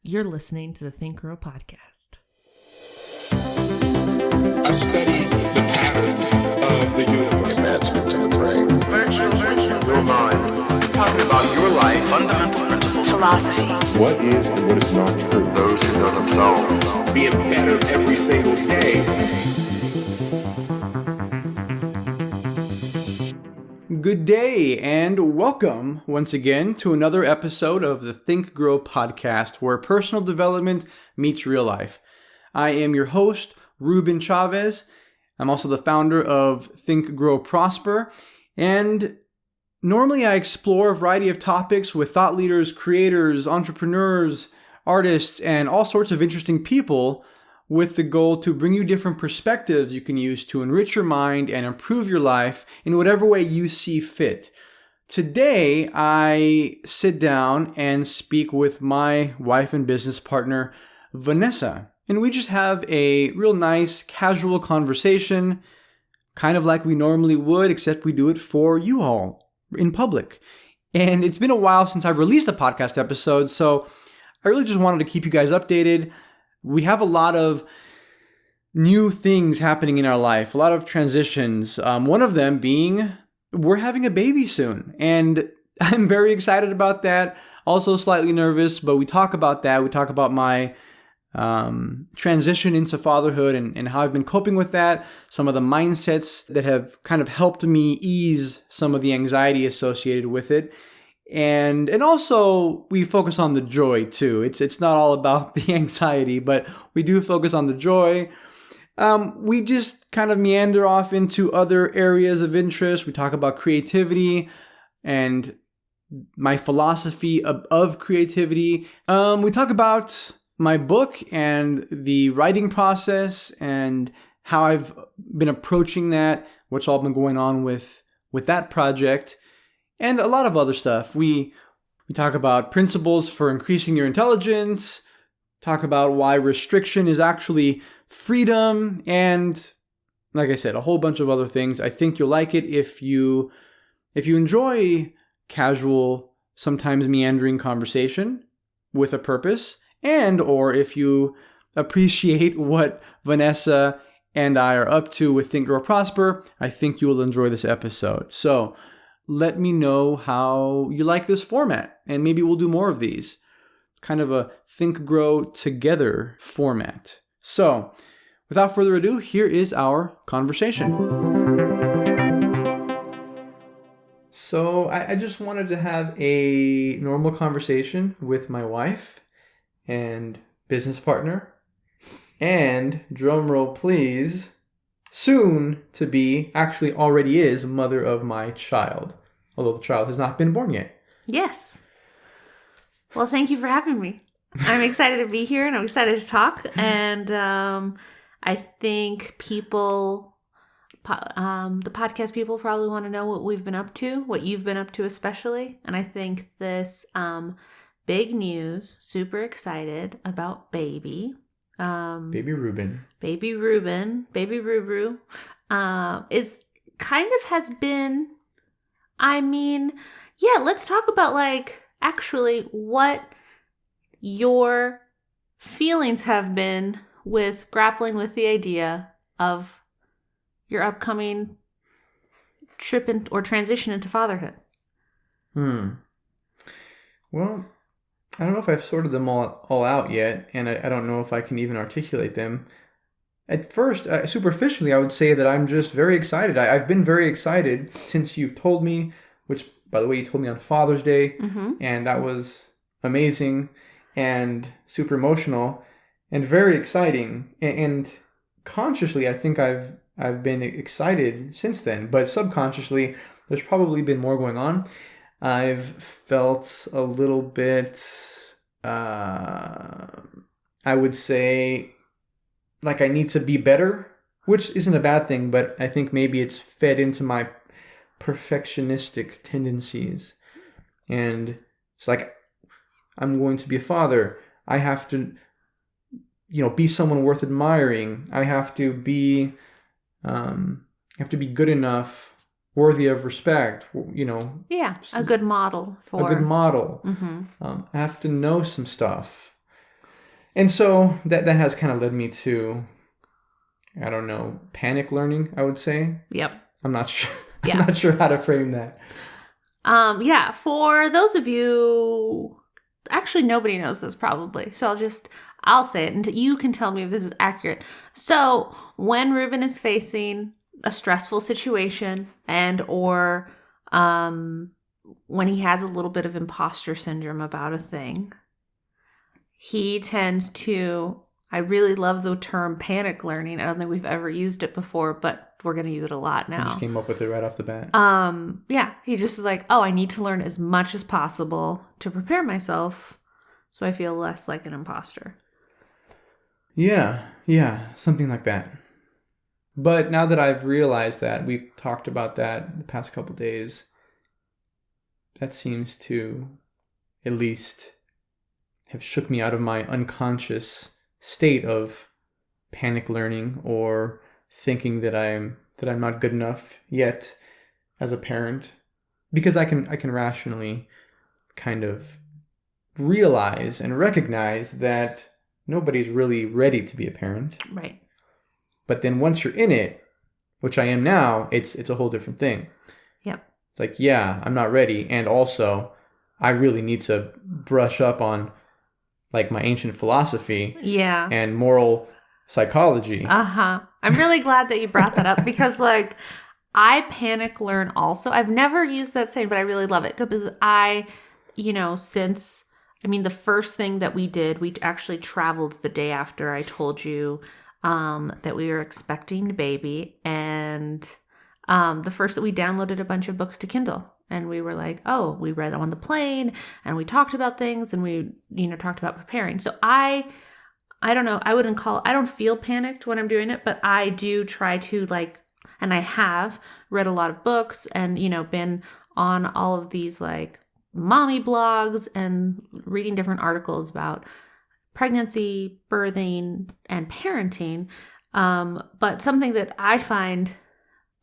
You're listening to the Think Grow podcast. I study the patterns of the universe. Masters to the brain. Virtual your mind. Talking about your life, fundamental principles, philosophy. What is and what is not true. Those who know themselves. Being better every single day. Good day and welcome once again to another episode of the Think Grow podcast where personal development meets real life. I am your host, Ruben Chavez. I'm also the founder of Think Grow Prosper, and normally I explore a variety of topics with thought leaders, creators, entrepreneurs, artists, and all sorts of interesting people with the goal to bring you different perspectives you can use to enrich your mind and improve your life in whatever way you see fit. Today, I sit down and speak with my wife and business partner, Vanessa. And we just have a real nice, casual conversation, kind of like we normally would, except we do it for you all in public. And it's been a while since I've released a podcast episode, so I really just wanted to keep you guys updated. We have a lot of new things happening in our life, a lot of transitions. One of them being we're having a baby soon, and I'm very excited about that. Also slightly nervous, but we talk about that. We talk about my transition into fatherhood and how I've been coping with that, some of the mindsets that have kind of helped me ease some of the anxiety associated with it. And also we focus on the joy too. It's not all about the anxiety, but we do focus on the joy. We just kind of meander off into other areas of interest. We talk about creativity and my philosophy of creativity. We talk about my book and the writing process and how I've been approaching that, what's all been going on with that project. And a lot of other stuff. We talk about principles for increasing your intelligence, talk about why restriction is actually freedom, and like I said, a whole bunch of other things. I think you'll like it if you enjoy casual, sometimes meandering conversation with a purpose, and or if you appreciate what Vanessa and I are up to with Think Grow Prosper, I think you will enjoy this episode. So let me know how you like this format, and maybe we'll do more of these. Kind of a Think Grow Together format. So, without further ado, here is our conversation. So, I just wanted to have a normal conversation with my wife and business partner, and drumroll please, soon to be, actually already is, mother of my child. Although the child has not been born yet. Yes. Well, thank you for having me. I'm excited to be here and I'm excited to talk. And I think people, the podcast people probably want to know what we've been up to, what you've been up to especially. And I think this big news, super excited about baby. Baby Ruben, Ruru, is kind of has been, let's talk about actually what your feelings have been with grappling with the idea of your upcoming trip or transition into fatherhood. Well, I don't know if I've sorted them all out yet, and I don't know if I can even articulate them. At first, superficially, I would say that I'm just very excited. I've been very excited since you've told me, which, by the way, you told me on Father's Day, and that was amazing and super emotional and very exciting. And consciously, I think I've been excited since then, but subconsciously, there's probably been more going on. I've felt a little bit, I would say, like I need to be better, which isn't a bad thing, but I think maybe it's fed into my perfectionistic tendencies. And it's like, I'm going to be a father. I have to, be someone worth admiring. I have to be good enough, worthy of respect, Yeah, a good model for... A good model. Mm-hmm. I have to know some stuff. And so that has kind of led me to, I don't know, panic learning, I would say. Yep. I'm not sure. Yeah. I'm not sure how to frame that. Yeah, for those of you, actually nobody knows this probably, so I'll say it and you can tell me if this is accurate. So when Ruben is facing a stressful situation and or when he has a little bit of imposter syndrome about a thing, he tends to, I really love the term panic learning. I don't think we've ever used it before, but we're going to use it a lot now. I just came up with it right off the bat. Yeah, he just is like, oh, I need to learn as much as possible to prepare myself so I feel less like an imposter. Yeah, something like that. But now that I've realized that, we've talked about that the past couple days, that seems to at least have shook me out of my unconscious state of panic learning or thinking that I'm not good enough yet as a parent, because I can rationally kind of realize and recognize that nobody's really ready to be a parent. Right. But then once you're in it, which I am now, it's a whole different thing. Yep. It's like, yeah, I'm not ready, and also I really need to brush up on like my ancient philosophy and moral psychology. I'm really glad that you brought that up because like I panic learn also. I've never used that saying, but I really love it because the first thing that we did, we actually traveled the day after I told you that we were expecting a baby, and the first that we downloaded a bunch of books to Kindle. And we were like, oh, we read on the plane and we talked about things and we, talked about preparing. So I don't know, I don't feel panicked when I'm doing it, but I do try to and I have read a lot of books and, been on all of these like mommy blogs and reading different articles about pregnancy, birthing, and parenting. But something that I find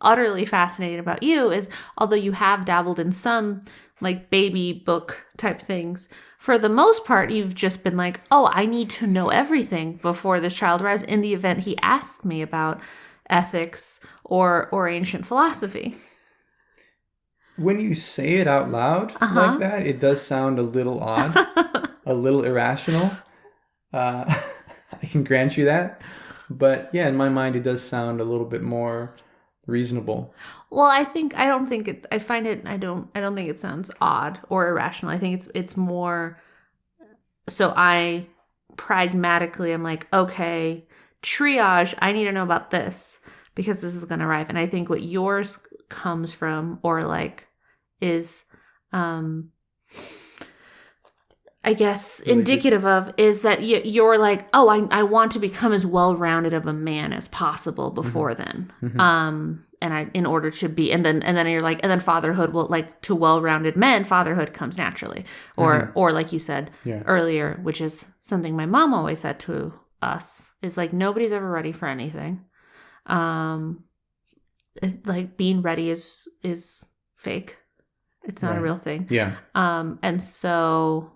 utterly fascinating about you is, although you have dabbled in some like baby book type things, for the most part, you've just been like, oh, I need to know everything before this child arrives in the event he asks me about ethics or ancient philosophy. When you say it out loud like that, it does sound a little odd, a little irrational. I can grant you that. But yeah, in my mind, it does sound a little bit more reasonable. Well, I don't think it sounds odd or irrational. I think it's more, so I pragmatically am like, okay, triage, I need to know about this because this is going to arrive. And I think what yours comes from or like is, I guess, indicative of is that you're like, oh, I want to become as well-rounded of a man as possible before then. And in order to be, and then you're like, and then fatherhood will, like, to well-rounded men, fatherhood comes naturally. Or like you said earlier, which is something my mom always said to us, is like, nobody's ever ready for anything. Like being ready is fake. It's not a real thing. Yeah. And so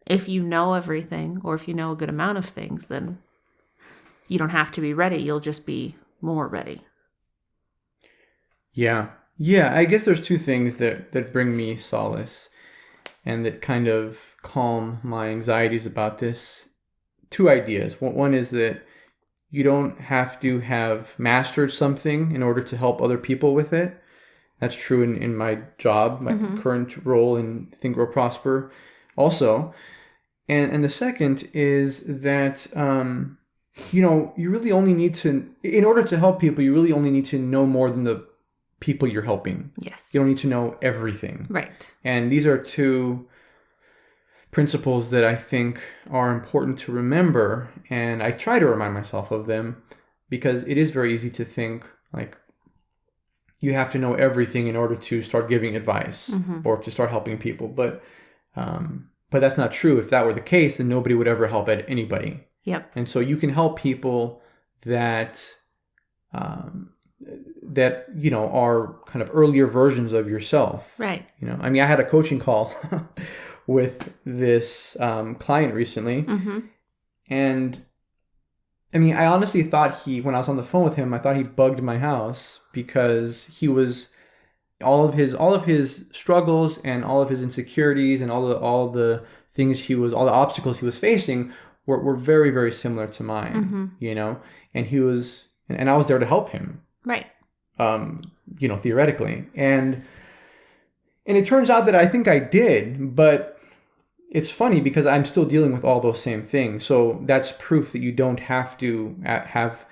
if you know everything, or if you know a good amount of things, then you don't have to be ready. You'll just be more ready. Yeah. I guess there's two things that bring me solace and that kind of calm my anxieties about this. Two ideas. One is that you don't have to have mastered something in order to help other people with it. That's true in my job, my current role in Think, Grow, Prosper also. And the second is that, you really only need to, in order to help people, you really only need to know more than the people you're helping. Yes. You don't need to know everything. Right. And these are two principles that I think are important to remember. And I try to remind myself of them because it is very easy to think like, you have to know everything in order to start giving advice or to start helping people. But that's not true. If that were the case, then nobody would ever help anybody. Yep. And so you can help people that are kind of earlier versions of yourself. Right. I had a coaching call with this client recently. And I mean, I honestly thought when I was on the phone with him, I thought he bugged my house because he was all of his struggles and all of his insecurities and all the obstacles he was facing were very, very similar to mine, you know, and I was there to help him. Right. You know, theoretically. And it turns out that I think I did, but it's funny because I'm still dealing with all those same things. So that's proof that you don't have to have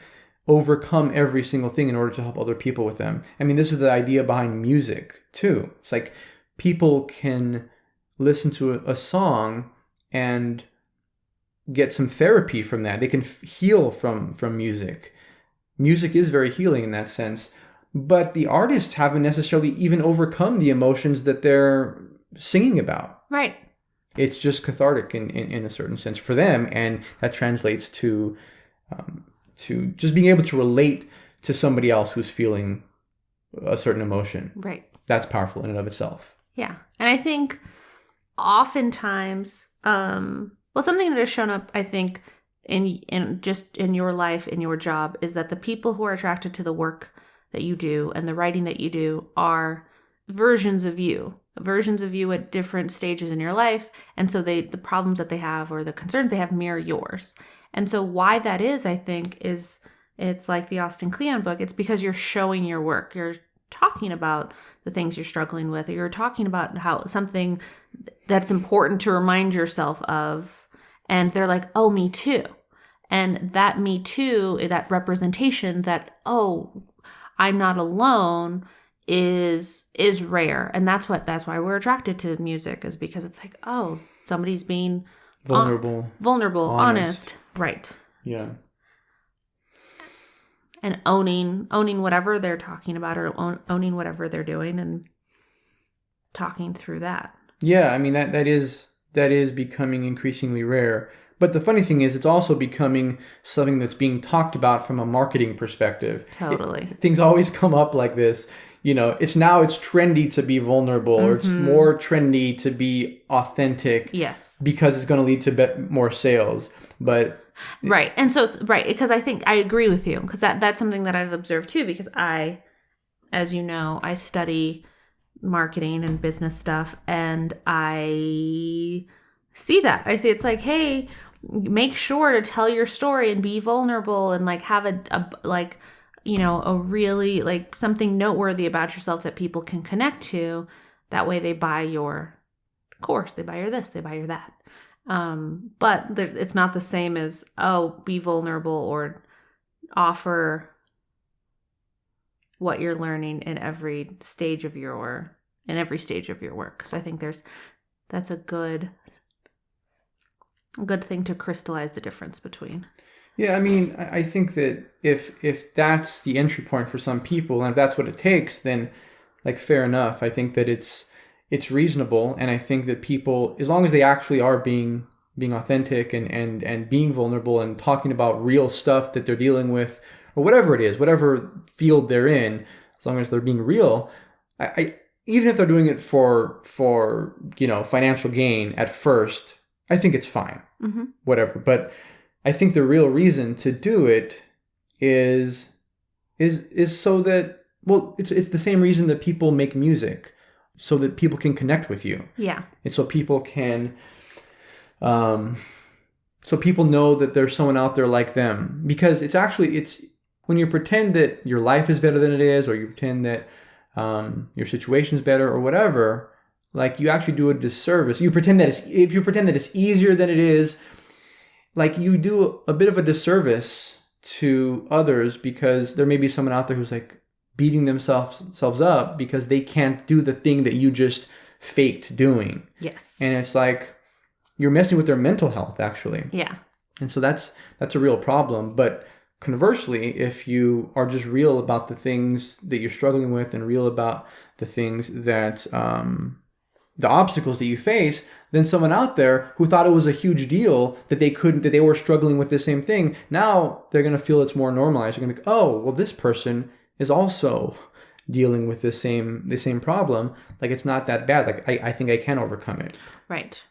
overcome every single thing in order to help other people with them. I mean, this is the idea behind music too. It's like people can listen to a song and get some therapy from that. They can heal from music. Music is very healing in that sense. But the artists haven't necessarily even overcome the emotions that they're singing about. Right. It's just cathartic in a certain sense for them, and that translates to just being able to relate to somebody else who's feeling a certain emotion. Right. That's powerful in and of itself. Yeah. And I think oftentimes, something that has shown up, I think, in just in your life, in your job, is that the people who are attracted to the work that you do and the writing that you do are versions of you at different stages in your life. And so the problems that they have or the concerns they have mirror yours. And so why that is, I think, is it's like the Austin Kleon book. It's because you're showing your work. You're talking about the things you're struggling with, or you're talking about how something that's important to remind yourself of. And they're like, oh, me too. And that me too, that representation that, oh, I'm not alone is rare. And that's why we're attracted to music, is because it's like, oh, somebody's being vulnerable, honest. Right. Yeah. And owning whatever they're talking about, or owning whatever they're doing, and talking through that. Yeah, I mean that is becoming increasingly rare. But the funny thing is, it's also becoming something that's being talked about from a marketing perspective. Totally. Things always come up like this. You know, it's trendy to be vulnerable, or it's more trendy to be authentic. Yes. Because it's going to lead to more sales. But right. And so it's right, because I think I agree with you, because that's something that I've observed too, because as you know, I study marketing and business stuff, and I see that. I see it's like, hey, make sure to tell your story and be vulnerable, and like have a really like something noteworthy about yourself that people can connect to. That way they buy your course, they buy your this, they buy your that. But it's not the same as, oh, be vulnerable or offer what you're learning in every stage of your work. So I think that's a good thing to crystallize the difference between. Yeah, I mean, I think that if that's the entry point for some people, and if that's what it takes, then like fair enough. I think that it's reasonable, and I think that people, as long as they actually are being authentic and being vulnerable and talking about real stuff that they're dealing with, or whatever it is, whatever field they're in, as long as they're being real, I even if they're doing it for financial gain at first, I think it's fine. Mm-hmm. Whatever, but I think the real reason to do it is so that, well, it's the same reason that people make music, so that people can connect with you. Yeah. And so people can, so people know that there's someone out there like them, because it's when you pretend that your life is better than it is, or you pretend that your situation's better or whatever, like you actually do a disservice. If you pretend that it's easier than it is, like you do a bit of a disservice to others, because there may be someone out there who's like beating themselves up because they can't do the thing that you just faked doing. Yes. And it's like you're messing with their mental health, actually. Yeah. And so that's a real problem. But conversely, if you are just real about the things that you're struggling with, and real about the things that the obstacles that you face, then someone out there who thought it was a huge deal that they were struggling with the same thing, now they're going to feel it's more normalized. They're going to be, oh, well, this person is also dealing with the same problem, like it's not that bad. Like I think I can overcome it. Right.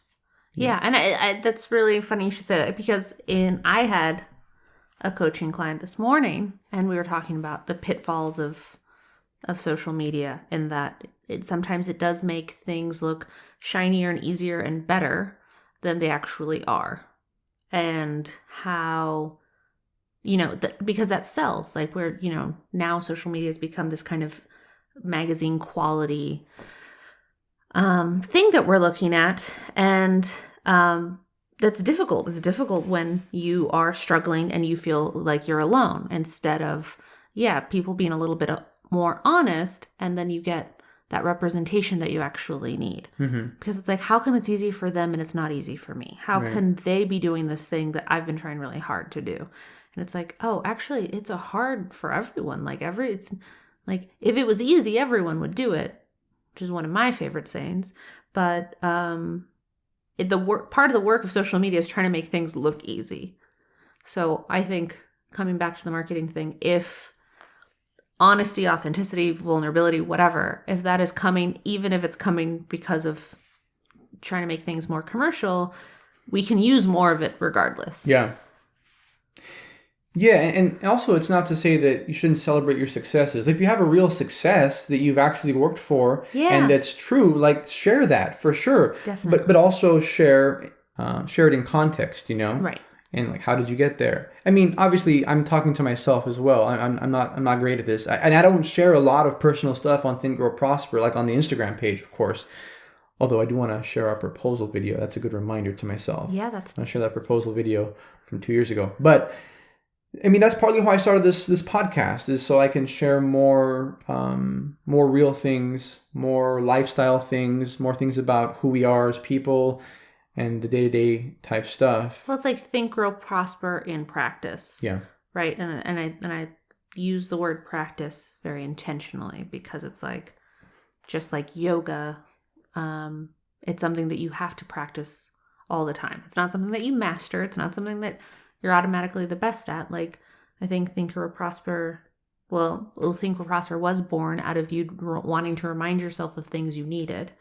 Yeah, and I that's really funny you should say that, because I had a coaching client this morning, and we were talking about the pitfalls of social media, and that sometimes it does make things look shinier and easier and better than they actually are, and how, because that sells. Like, we're, now social media has become this kind of magazine quality thing that we're looking at, and that's difficult. It's difficult when you are struggling and you feel like you're alone, instead of people being a little bit more honest, and then you get that representation that you actually need. Mm-hmm. Because it's like, how come it's easy for them and it's not easy for me? How can they be doing this thing that I've been trying really hard to do? And it's like, oh, actually, it's a hard for everyone. Like it's like, if it was easy, everyone would do it, which is one of my favorite sayings. But part of the work of social media is trying to make things look easy. So I think, coming back to the marketing thing, if honesty, authenticity, vulnerability, whatever, if that is coming, even if it's coming because of trying to make things more commercial, we can use more of it regardless. Yeah. Yeah, and also it's not to say that you shouldn't celebrate your successes. If you have a real success that you've actually worked for, and that's true, like, share that for sure. Definitely. But also share it in context, Right. And like, how did you get there? I mean, obviously, I'm talking to myself as well. I'm not great at this, and I don't share a lot of personal stuff on Think Grow Prosper, like on the Instagram page, of course. Although I do want to share our proposal video. That's a good reminder to myself. Yeah, I'll share that proposal video from 2 years ago. But I mean, that's partly why I started this podcast, is so I can share more real things, more lifestyle things, more things about who we are as people, and the day-to-day type stuff. Well, it's like Think, Grow, Prosper in practice. Yeah. Right. And I use the word practice very intentionally, because it's like, just like yoga, it's something that you have to practice all the time. It's not something that you master. It's not something that you're automatically the best at. Like, I think Think, Grow, Prosper, Think, Grow, Prosper was born out of you wanting to remind yourself of things you needed.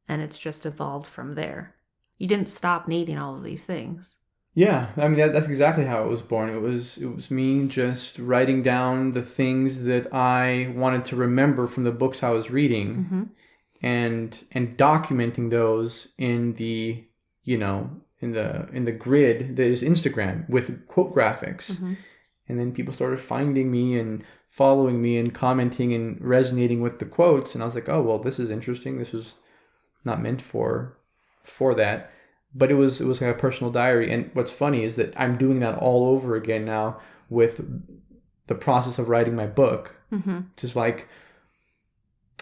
And it's just evolved from there. You didn't stop needing all of these things. Yeah, I mean, that's exactly how it was born. It was me just writing down the things that I wanted to remember from the books I was reading, mm-hmm. and documenting those in the, in the grid that is Instagram with quote graphics. Mm-hmm. And then people started finding me and following me and commenting and resonating with the quotes. And I was like, oh, well, this is interesting. This was not meant for that. But it was like a personal diary. And what's funny is that I'm doing that all over again now with the process of writing my book. Mm-hmm. Just like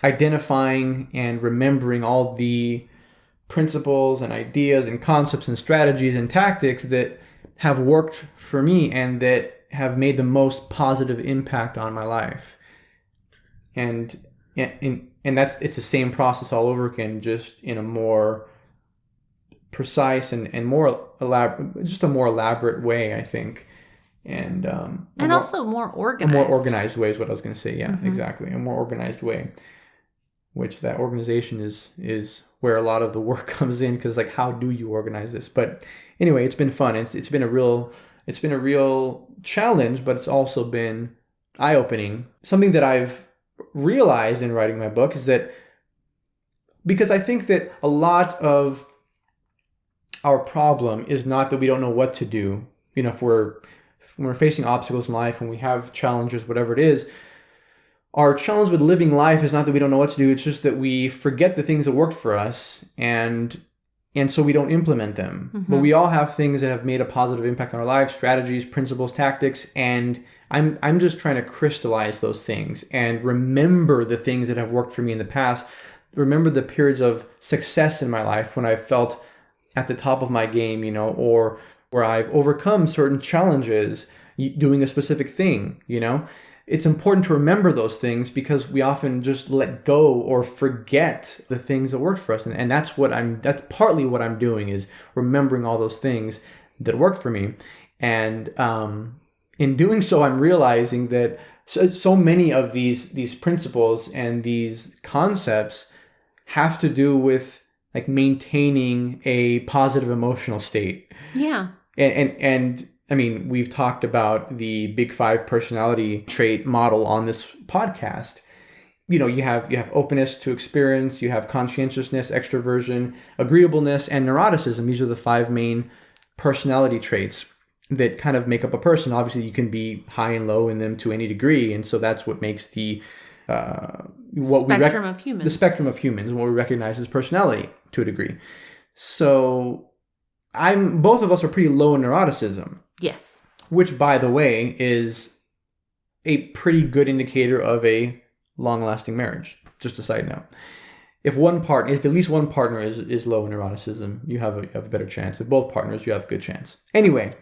identifying and remembering all the principles and ideas and concepts and strategies and tactics that have worked for me and that have made the most positive impact on my life. And it's the same process all over again, just in a more precise and more elaborate, just a more elaborate way, I think. And also more organized. A more organized way is what I was going to say. Yeah, mm-hmm. Exactly. A more organized way, which that organization is where a lot of the work comes in, because like, how do you organize this? But anyway, it's been fun. It's been a real challenge, but it's also been eye-opening. Something that I've realized in writing my book is that, because I think that a lot of our problem is not that we don't know what to do. If we're facing obstacles in life, when we have challenges, whatever it is, our challenge with living life is not that we don't know what to do. It's just that we forget the things that worked for us, and so we don't implement them. Mm-hmm. But we all have things that have made a positive impact on our lives, strategies, principles, tactics, and I'm just trying to crystallize those things and remember the things that have worked for me in the past. Remember the periods of success in my life when I felt at the top of my game, or where I've overcome certain challenges doing a specific thing, It's important to remember those things, because we often just let go or forget the things that worked for us. And that's partly what I'm doing, is remembering all those things that worked for me. And in doing so, I'm realizing that so many of these principles and these concepts have to do with like maintaining a positive emotional state. Yeah. And I mean, we've talked about the Big Five personality trait model on this podcast. You know, you have openness to experience, you have conscientiousness, extroversion, agreeableness, and neuroticism. These are the 5 main personality traits that kind of make up a person. Obviously, you can be high and low in them to any degree, and so that's what makes the spectrum of humans. The spectrum of humans, what we recognize as personality to a degree. So, both of us are pretty low in neuroticism. Yes. Which, by the way, is a pretty good indicator of a long-lasting marriage. Just a side note. If at least one partner is low in neuroticism, you have a better chance. If both partners, you have a good chance. Anyway.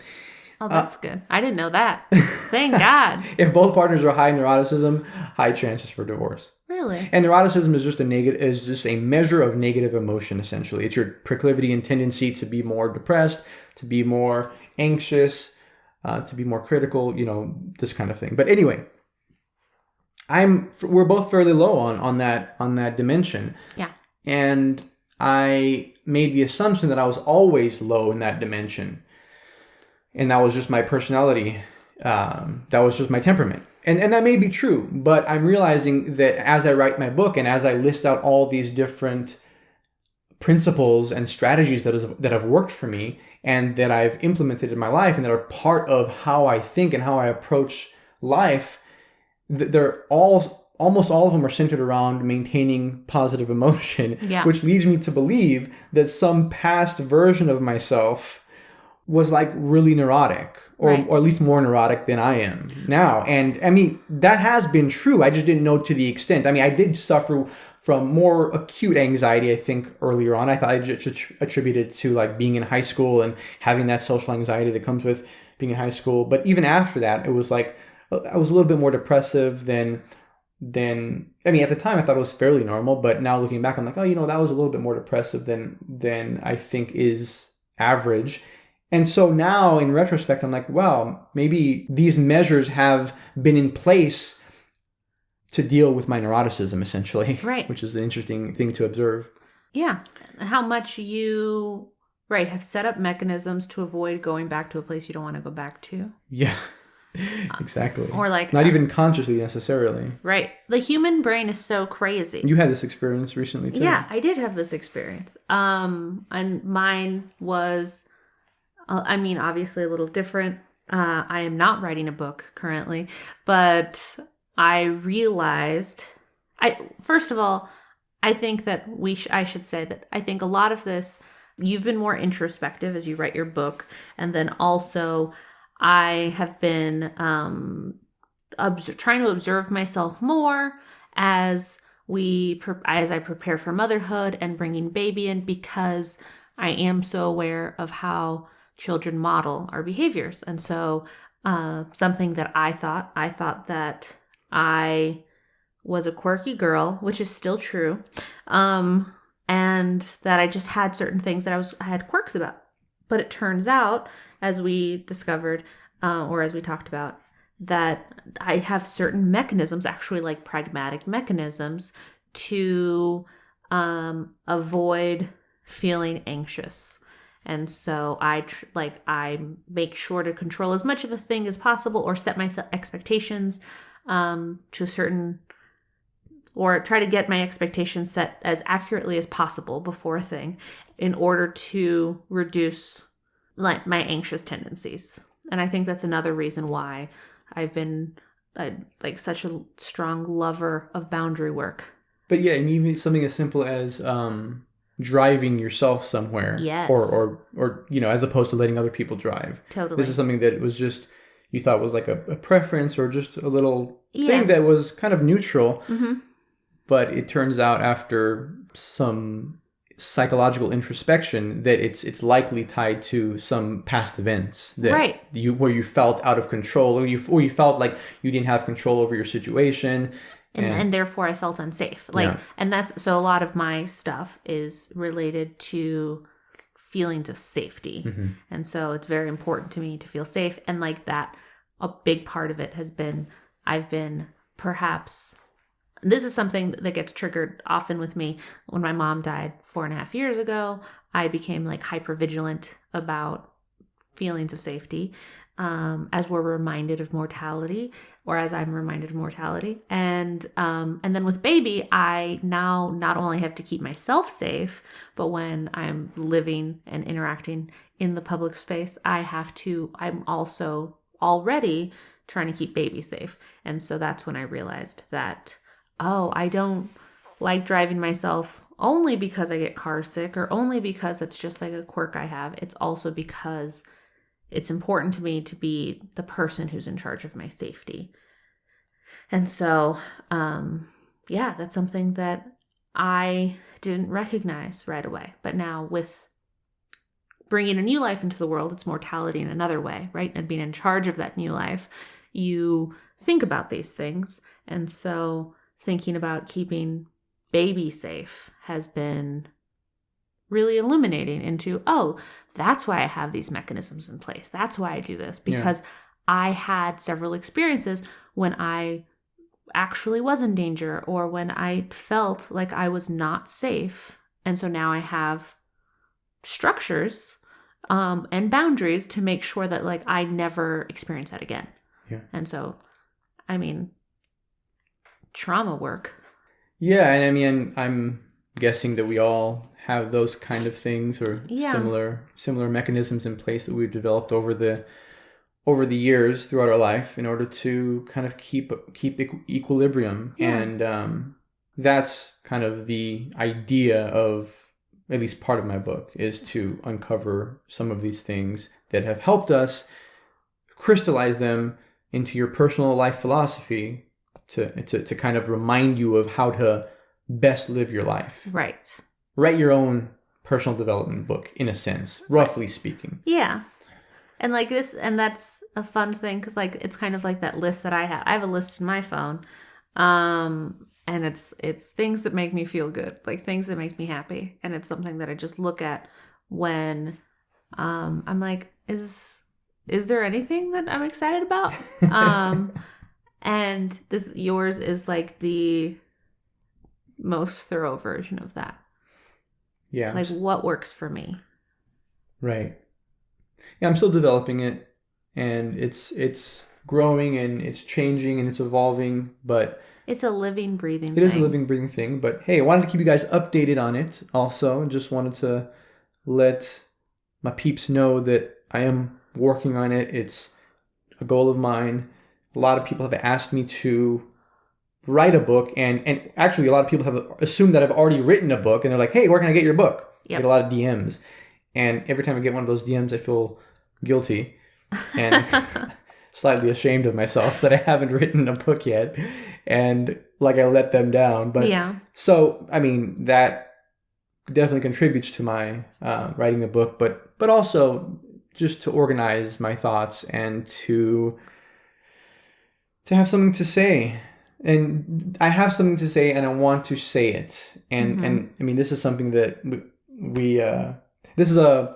Oh, that's good. I didn't know that. Thank God. If both partners are high in neuroticism, high chances for divorce. Really? And neuroticism is just a measure of negative emotion, essentially. It's your proclivity and tendency to be more depressed, to be more anxious, to be more critical, this kind of thing. But anyway, we're both fairly low on that dimension. Yeah. And I made the assumption that I was always low in that dimension. And that was just my personality. That was just my temperament. And that may be true, but I'm realizing that as I write my book and as I list out all these different principles and strategies that have worked for me and that I've implemented in my life and that are part of how I think and how I approach life, almost all of them are centered around maintaining positive emotion, which leads me to believe that some past version of myself was like really neurotic or at least more neurotic than I am now. And I mean, that has been true. I just didn't know to the extent. I mean, I did suffer from more acute anxiety, I think, earlier on. I thought I just attributed to like being in high school and having that social anxiety that comes with being in high school. But even after that, it was like, I was a little bit more depressive than I mean, at the time I thought it was fairly normal, but now looking back, I'm like, oh, that was a little bit more depressive than I think is average. And so now in retrospect, I'm like, wow, maybe these measures have been in place to deal with my neuroticism, essentially. Right. Which is an interesting thing to observe. Yeah. How much you, have set up mechanisms to avoid going back to a place you don't want to go back to. Yeah. Exactly. Or like... Not even consciously necessarily. Right. The human brain is so crazy. You had this experience recently too. Yeah, I did have this experience. And mine was... I mean, obviously a little different. I am not writing a book currently, but I realized, first of all, I think that I should say that I think a lot of this, you've been more introspective as you write your book. And then also I have been trying to observe myself more as I prepare for motherhood and bringing baby in, because I am so aware of how children model our behaviors. And so something that I thought that I was a quirky girl, which is still true, and that I just had certain things that I had quirks about. But it turns out, as we discovered, or as we talked about, that I have certain mechanisms, actually like pragmatic mechanisms, to avoid feeling anxious. And so I make sure to control as much of a thing as possible, or set my expectations to a certain, or try to get my expectations set as accurately as possible before a thing, in order to reduce like my anxious tendencies. And I think that's another reason why I've been like such a strong lover of boundary work. But yeah, and even something as simple as driving yourself somewhere, yes, or as opposed to letting other people drive. Totally. This is something that was just, you thought was like a preference or just a little thing that was kind of neutral. Mm-hmm. But it turns out after some psychological introspection that it's likely tied to some past events that where you felt out of control, or you felt like you didn't have control over your situation. And therefore I felt unsafe. And that's, so a lot of my stuff is related to feelings of safety. Mm-hmm. And so it's very important to me to feel safe. And like that, a big part of it has been I've been perhaps, this is something that gets triggered often with me. When my mom died 4.5 years ago, I became like hyper vigilant about feelings of safety, as we're reminded of mortality, or as I'm reminded of mortality. And then with baby, I now not only have to keep myself safe, but when I'm living and interacting in the public space, I'm also already trying to keep baby safe. And so that's when I realized that, oh, I don't like driving myself only because I get car sick or only because it's just like a quirk I have. It's also because it's important to me to be the person who's in charge of my safety. And so, that's something that I didn't recognize right away. But now with bringing a new life into the world, it's mortality in another way, right? And being in charge of that new life, you think about these things. And so thinking about keeping baby safe has been really illuminating into, oh, that's why I have these mechanisms in place. That's why I do this, because I had several experiences when I actually was in danger or when I felt like I was not safe. And so now I have structures and boundaries to make sure that like I never experience that again. Yeah. And so, I mean, trauma work. Yeah, and I mean, I'm guessing that we all have those kind of things or similar mechanisms in place that we've developed over the years throughout our life in order to kind of keep equilibrium. Yeah. And that's kind of the idea of at least part of my book, is to uncover some of these things that have helped us, crystallize them into your personal life philosophy to kind of remind you of how to best live your life. Right. Write your own personal development book, in a sense, roughly speaking. Yeah. And like this, and that's a fun thing because like it's kind of like that list that I have. I have a list in my phone, and it's things that make me feel good, like things that make me happy, and it's something that I just look at when I'm like, is there anything that I'm excited about? And yours is like the most thorough version of that. Yeah. Like what works for me. Right. Yeah, I'm still developing it, and it's growing and it's changing and it's evolving, but it's a living, breathing thing. It is a living, breathing thing, but hey, I wanted to keep you guys updated on it also, and just wanted to let my peeps know that I am working on it. It's a goal of mine. A lot of people have asked me to write a book, and actually a lot of people have assumed that I've already written a book, and they're like, hey, where can I get your book? Yep. I get a lot of DMs. And every time I get one of those DMs, I feel guilty and slightly ashamed of myself that I haven't written a book yet. And like I let them down. But yeah. So, I mean, that definitely contributes to my writing the book, but also just to organize my thoughts and to have something to say. And I have something to say, and I want to say it. And and I mean, this is something that we this is a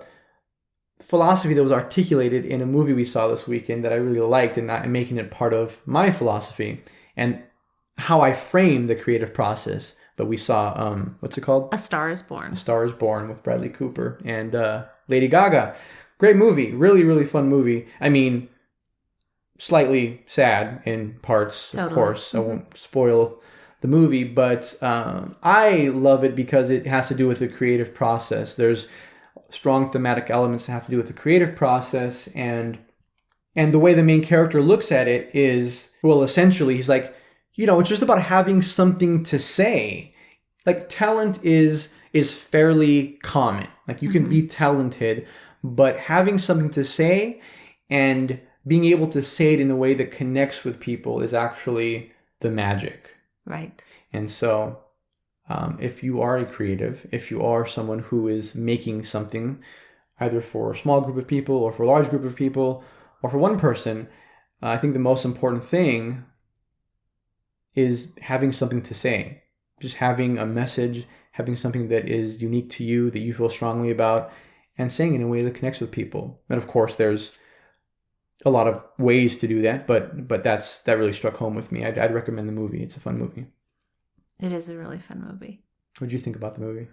philosophy that was articulated in a movie we saw this weekend that I really liked, and I'm making it part of my philosophy and how I frame the creative process. But we saw, what's it called? A Star is Born. A Star is Born with Bradley Cooper and Lady Gaga. Great movie. Really, really fun movie. I mean, slightly sad in parts, of course. I won't spoil the movie, but I love it because it has to do with the creative process. There's strong thematic elements that have to do with the creative process, and the way the main character looks at it is, well, essentially, he's like, it's just about having something to say. Like, talent is fairly common. Like, you can be talented, but having something to say and being able to say it in a way that connects with people is actually the magic. Right. And so if you are a creative, if you are someone who is making something, either for a small group of people or for a large group of people or for one person, I think the most important thing is having something to say. Just having a message, having something that is unique to you, that you feel strongly about, and saying it in a way that connects with people. And of course, there's a lot of ways to do that, but that really struck home with me. I'd recommend the movie. It's a fun movie. It is a really fun movie. What did you think about the movie?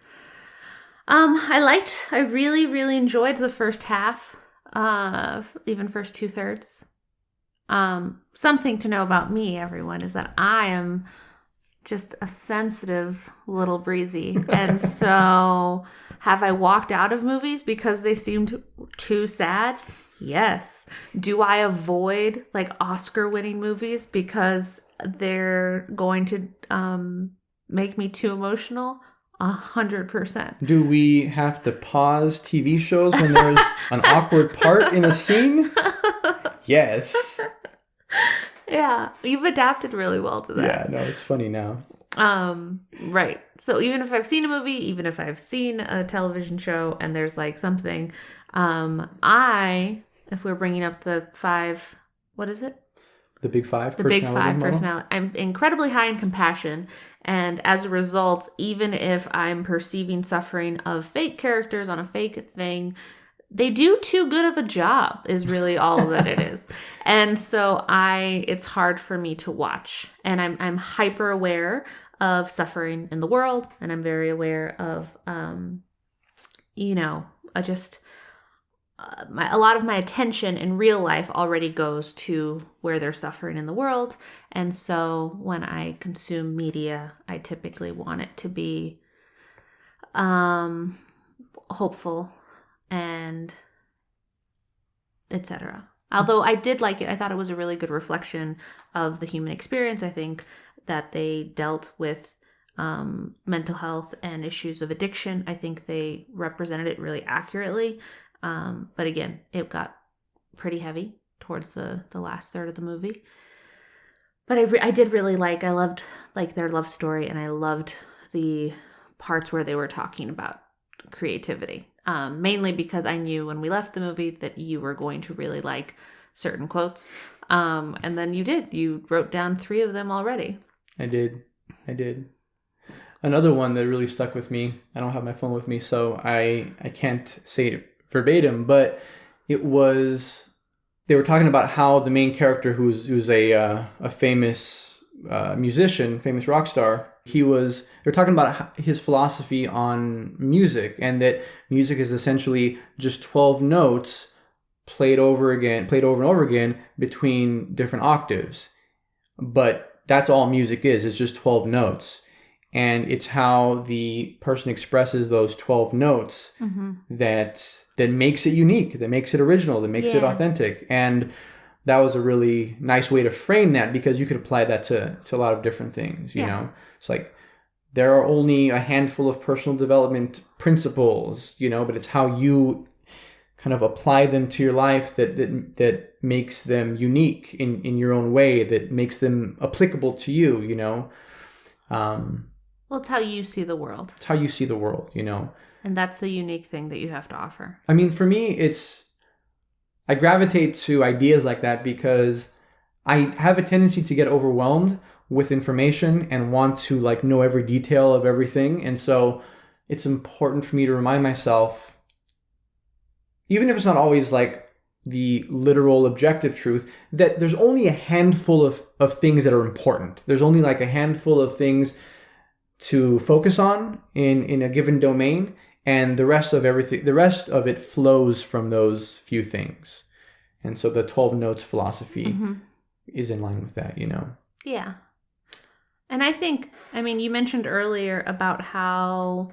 I really, really enjoyed the first half, even first 2/3. Something to know about me, everyone, is that I am just a sensitive little breezy. And so have I walked out of movies because they seemed too sad? Yes. Do I avoid like Oscar-winning movies because they're going to make me too emotional? 100%. Do we have to pause TV shows when there's an awkward part in a scene? Yes. Yeah, you've adapted really well to that. Yeah, no, it's funny now. Right. So even if I've seen a movie, even if I've seen a television show and there's like something, if we're bringing up the 5, what is it? The Big Five The Big personality Five model? personality. I'm incredibly high in compassion. And as a result, even if I'm perceiving suffering of fake characters on a fake thing, they do too good of a job is really all that it is. And so it's hard for me to watch. And I'm hyper aware of suffering in the world. And I'm very aware of, a lot of my attention in real life already goes to where they're suffering in the world. And so when I consume media, I typically want it to be hopeful and etc. Although I did like it. I thought it was a really good reflection of the human experience. I think that they dealt with mental health and issues of addiction. I think they represented it really accurately. But again, it got pretty heavy towards the last third of the movie. But I did really I loved like their love story, and I loved the parts where they were talking about creativity. Mainly because I knew when we left the movie that you were going to really like certain quotes. And then you did. You wrote down 3 of them already. I did. Another one that really stuck with me, I don't have my phone with me, so I can't say it verbatim, but it was, they were talking about how the main character who's a famous musician, famous rock star, they were talking about his philosophy on music, and that music is essentially just 12 notes played over and over again between different octaves. But that's all music is. It's just 12 notes. And it's how the person expresses those 12 notes that makes it unique, that makes it original, that makes it authentic. And that was a really nice way to frame that, because you could apply that to a lot of different things, you know? It's like, there are only a handful of personal development principles, but it's how you kind of apply them to your life that makes them unique in your own way, that makes them applicable to you, Well, it's how you see the world. It's how you see the world, And that's the unique thing that you have to offer. I mean, for me, I gravitate to ideas like that because I have a tendency to get overwhelmed with information and want to know every detail of everything. And so it's important for me to remind myself, even if it's not always the literal objective truth, that there's only a handful of things that are important. There's only a handful of things to focus on in a given domain, and the rest of it flows from those few things. And so the 12 notes philosophy is in line with that, Yeah. And I think, you mentioned earlier about how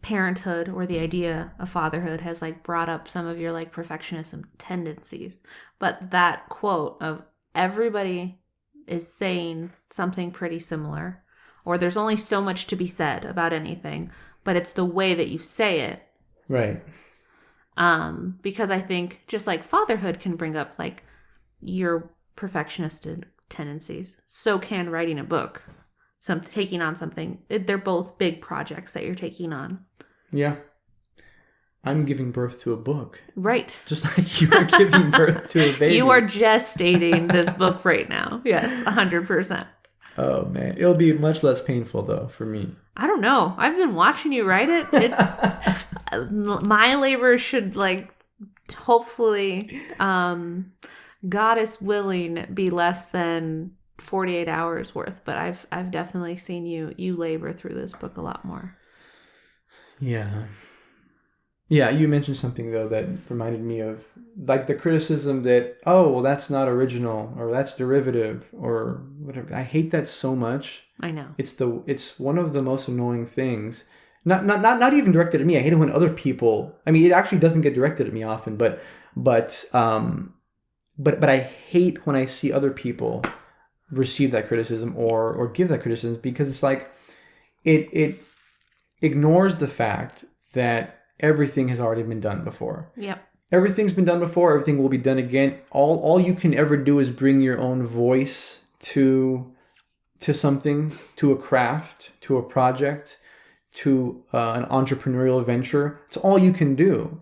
parenthood, or the idea of fatherhood, has brought up some of your perfectionism tendencies. But that quote of everybody is saying something pretty similar, or there's only so much to be said about anything, but it's the way that you say it. Right. Because I think just like fatherhood can bring up your perfectionist tendencies, so can writing a book, taking on something. They're both big projects that you're taking on. Yeah. I'm giving birth to a book. Right. Just like you are giving birth to a baby. You are gestating this book right now. Yes, 100%. Oh, man. It'll be much less painful, though, for me. I don't know. I've been watching you write it. My labor should, hopefully, God is willing, be less than 48 hours worth. But I've definitely seen you labor through this book a lot more. Yeah. Yeah, you mentioned something, though, that reminded me of, like, the criticism that, oh, well, that's not original, or that's derivative, or whatever. I hate that so much. I know. It's one of the most annoying things. Not even directed at me. I hate it when other people, I mean, it actually doesn't get directed at me often, but I hate when I see other people receive that criticism or give that criticism, because it's like, it ignores the fact that everything has already been done before. Yep. Everything's been done before. Everything will be done again. All you can ever do is bring your own voice to something, to a craft, to a project, to an entrepreneurial venture. It's all you can do.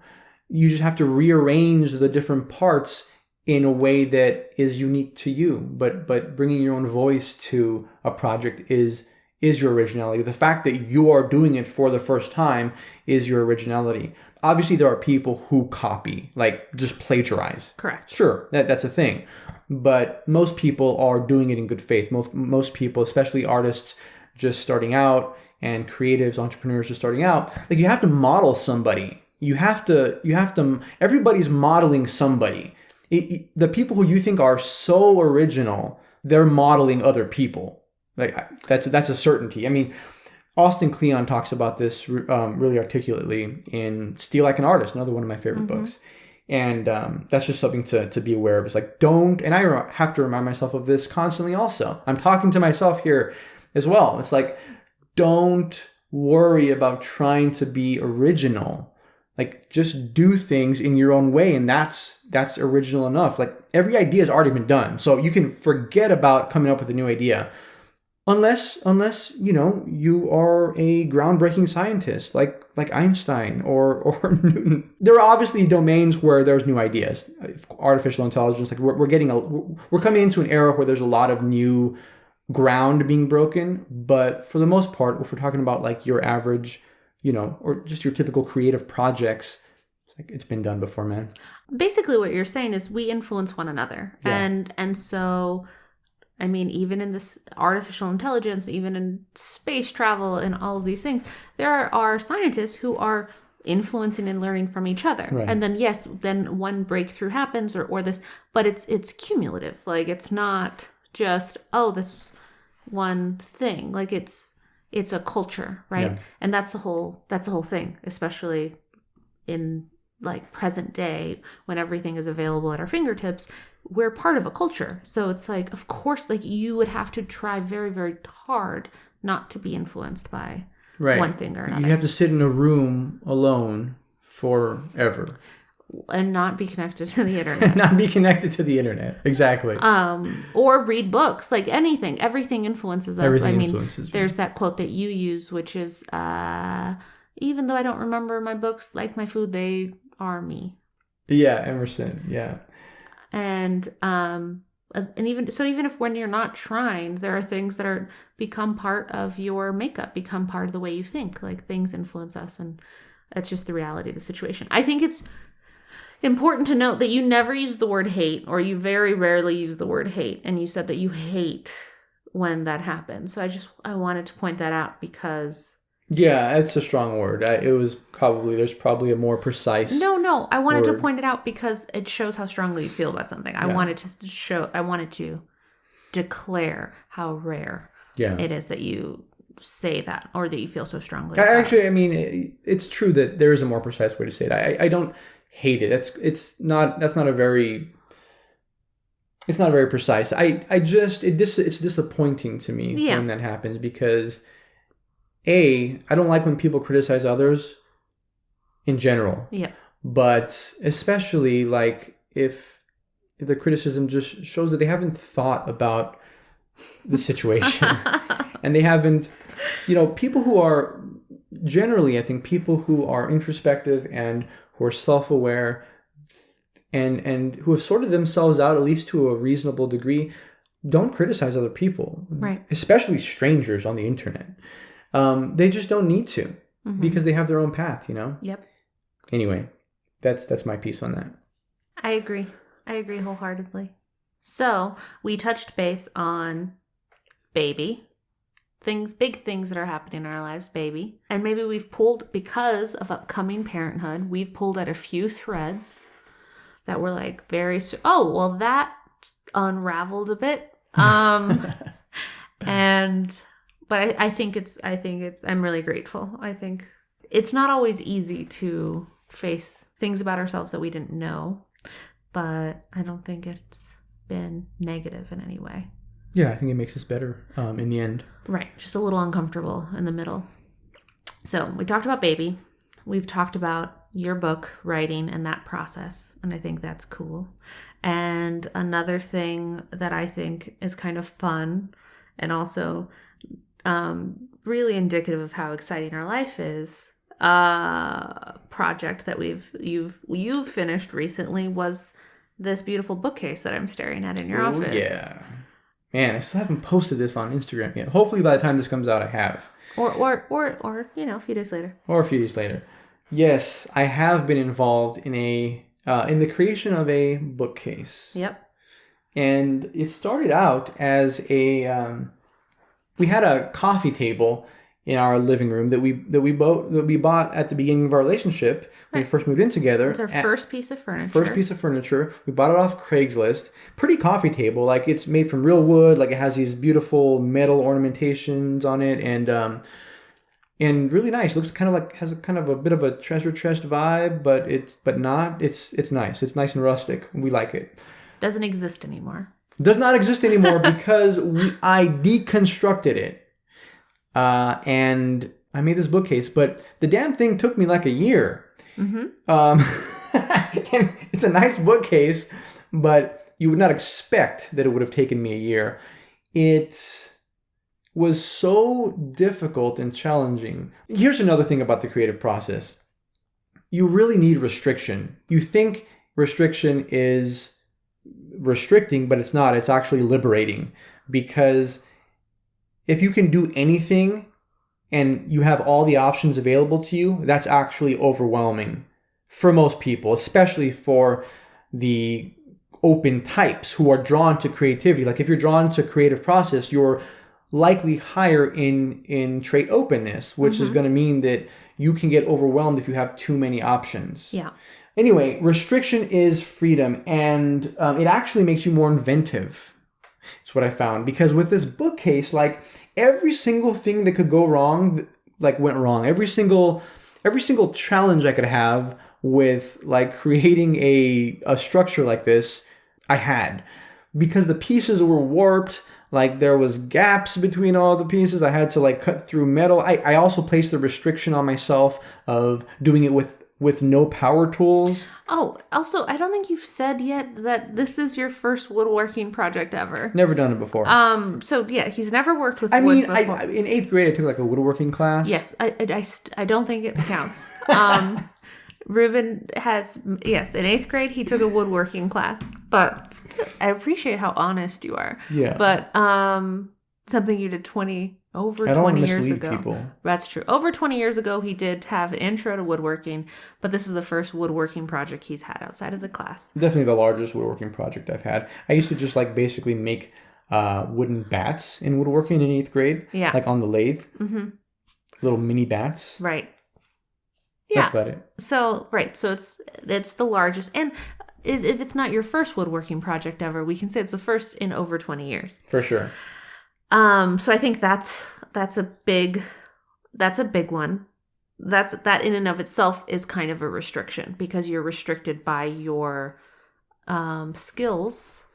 You just have to rearrange the different parts in a way that is unique to you. But bringing your own voice to a project is your originality. The fact that you are doing it for the first time is your originality. Obviously, there are people who copy, like just plagiarize. Correct. Sure, that's a thing. But most people are doing it in good faith. Most people, especially artists just starting out and creatives, entrepreneurs just starting out, like, you have to model somebody. You have to, everybody's modeling somebody. The people who you think are so original, they're modeling other people. Like, that's a certainty. I mean, Austin Kleon talks about this really articulately in Steal Like an Artist, another one of my favorite books. And that's just something to be aware of. It's like, don't, and I have to remind myself of this constantly also. I'm talking to myself here as well. It's like, don't worry about trying to be original. Like, just do things in your own way, and that's original enough. Like, every idea has already been done. So you can forget about coming up with a new idea. Unless you are a groundbreaking scientist like Einstein or Newton. There are obviously domains where there's new ideas. Artificial intelligence, like we're coming into an era where there's a lot of new ground being broken. But for the most part, if we're talking about like your average, or just your typical creative projects, it's been done before, man. Basically, what you're saying is we influence one another, Yeah. and so. I mean, even in this artificial intelligence, even in space travel and all of these things, there are scientists who are influencing and learning from each other. Right. And then, yes, then one breakthrough happens or this, but it's cumulative. Like, it's not just, this one thing. Like, it's a culture, right? Yeah. And that's the whole thing, especially in like present day when everything is available at our fingertips. We're part of a culture. So it's like, of course, like you would have to try very, very hard not to be influenced by one thing or another. You have to sit in a room alone forever. And not be connected to the internet. Not be connected to the internet. Exactly. Or read books, like anything. Everything influences us. Everything influences there's you. That quote that you use, which is, even though I don't remember my books, like my food, they are me. Yeah, Emerson. Yeah. And even if when you're not trying, there are things that become part of your makeup, become part of the way you think. Like, things influence us, and that's just the reality of the situation. I think it's important to note that you never use the word hate, or you very rarely use the word hate, and you said that you hate when that happens. So I wanted to point that out because... Yeah, it's a strong word. There's probably a more precise... No. I wanted to point it out because it shows how strongly you feel about something. I wanted to declare how rare it is that you say that, or that you feel so strongly about Actually, I mean, it's true that there is a more precise way to say it. I don't hate it. It's not a very precise. It's disappointing to me when that happens, because I don't like when people criticize others in general. Yeah. But especially like if the criticism just shows that they haven't thought about the situation and they haven't, people who are generally, I think people who are introspective and who are self-aware and who have sorted themselves out, at least to a reasonable degree, don't criticize other people, right? Especially strangers on the internet. They just don't need to, because they have their own path, Yep. Anyway, That's my piece on that. I agree. I agree wholeheartedly. So we touched base on baby. Big things that are happening in our lives, baby. And maybe we've pulled, because of upcoming parenthood, we've pulled at a few threads that were like that unraveled a bit. But I think I'm really grateful. I think it's not always easy to face things about ourselves that we didn't know, but I don't think it's been negative in any way. Yeah, I think it makes us better in the end. Right. Just a little uncomfortable in the middle. So we talked about baby. We've talked about your book writing and that process. And I think that's cool. And another thing that I think is kind of fun and also really indicative of how exciting our life is, project that you've finished recently was this beautiful bookcase that I'm staring at in your office. Yeah. Man, I still haven't posted this on Instagram yet. Hopefully by the time this comes out, I have. Or a few days later. Or a few days later. Yes, I have been involved in in the creation of a bookcase. Yep. And it started out as we had a coffee table in our living room that we bought at the beginning of our relationship when we first moved in together. It's our first piece of furniture. We bought it off Craigslist. Pretty coffee table, like it's made from real wood, like it has these beautiful metal ornamentations on it, and really nice. It looks kind of like has a bit of a treasure chest vibe, but it's nice. It's nice and rustic. We like it. Doesn't exist anymore. Does not exist anymore because I deconstructed it. And I made this bookcase, but the damn thing took me like a year. Mm-hmm. And it's a nice bookcase, but you would not expect that it would have taken me a year. It was so difficult and challenging. Here's another thing about the creative process. You really need restriction. You think restriction is restricting, but it's not. It's actually liberating, because if you can do anything and you have all the options available to you, that's actually overwhelming for most people, especially for the open types who are drawn to creativity. Like if you're drawn to creative process, you're likely higher in trait openness, which is going to mean that you can get overwhelmed if you have too many options. Yeah. Anyway, restriction is freedom, and it actually makes you more inventive. It's what I found, because with this bookcase, like every single thing that could go wrong, like went wrong. Every single challenge I could have with like creating a structure like this, I had, because the pieces were warped. Like there was gaps between all the pieces. I had to like cut through metal. I also placed the restriction on myself of doing it with no power tools. Oh, also, I don't think you've said yet that this is your first woodworking project ever. Never done it before. So yeah, he's never worked with wood before. In 8th grade, I took like a woodworking class. Yes, I don't think it counts. Ruben has, yes, in 8th grade, he took a woodworking class, but I appreciate how honest you are. Yeah. But something you did 20 years ago. People. That's true. Over 20 years ago, he did have an intro to woodworking, but this is the first woodworking project he's had outside of the class. Definitely the largest woodworking project I've had. I used to just like basically make wooden bats in woodworking in 8th grade. Yeah. Like on the lathe. Mm-hmm. Little mini bats. Right. Yeah. That's about it. So, right. So it's the largest. And if it's not your first woodworking project ever, we can say it's the first in over 20 years. For sure. So I think that's a big one. That in and of itself is kind of a restriction, because you're restricted by your skills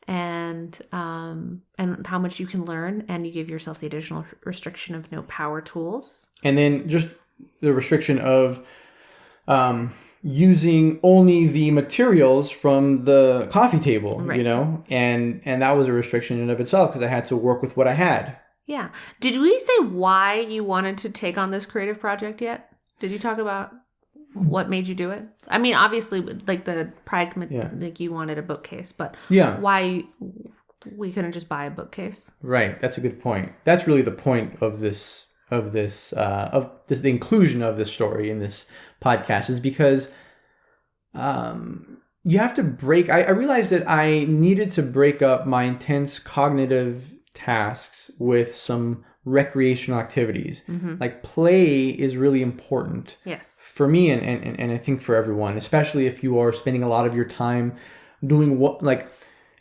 and how much you can learn, and you give yourself the additional restriction of no power tools. And then just the restriction of using only the materials from the coffee table, right. You know, and that was a restriction in and of itself, because I had to work with what I had. Yeah. Did we say why you wanted to take on this creative project yet? Did you talk about what made you do it? I mean, obviously, like the like you wanted a bookcase, but why we couldn't just buy a bookcase? Right. That's a good point. That's really the point of the inclusion of this story in this podcast, is because you have to break. I realized that I needed to break up my intense cognitive tasks with some recreational activities. Like play is really important. Yes. For me and I think for everyone, especially if you are spending a lot of your time doing what, like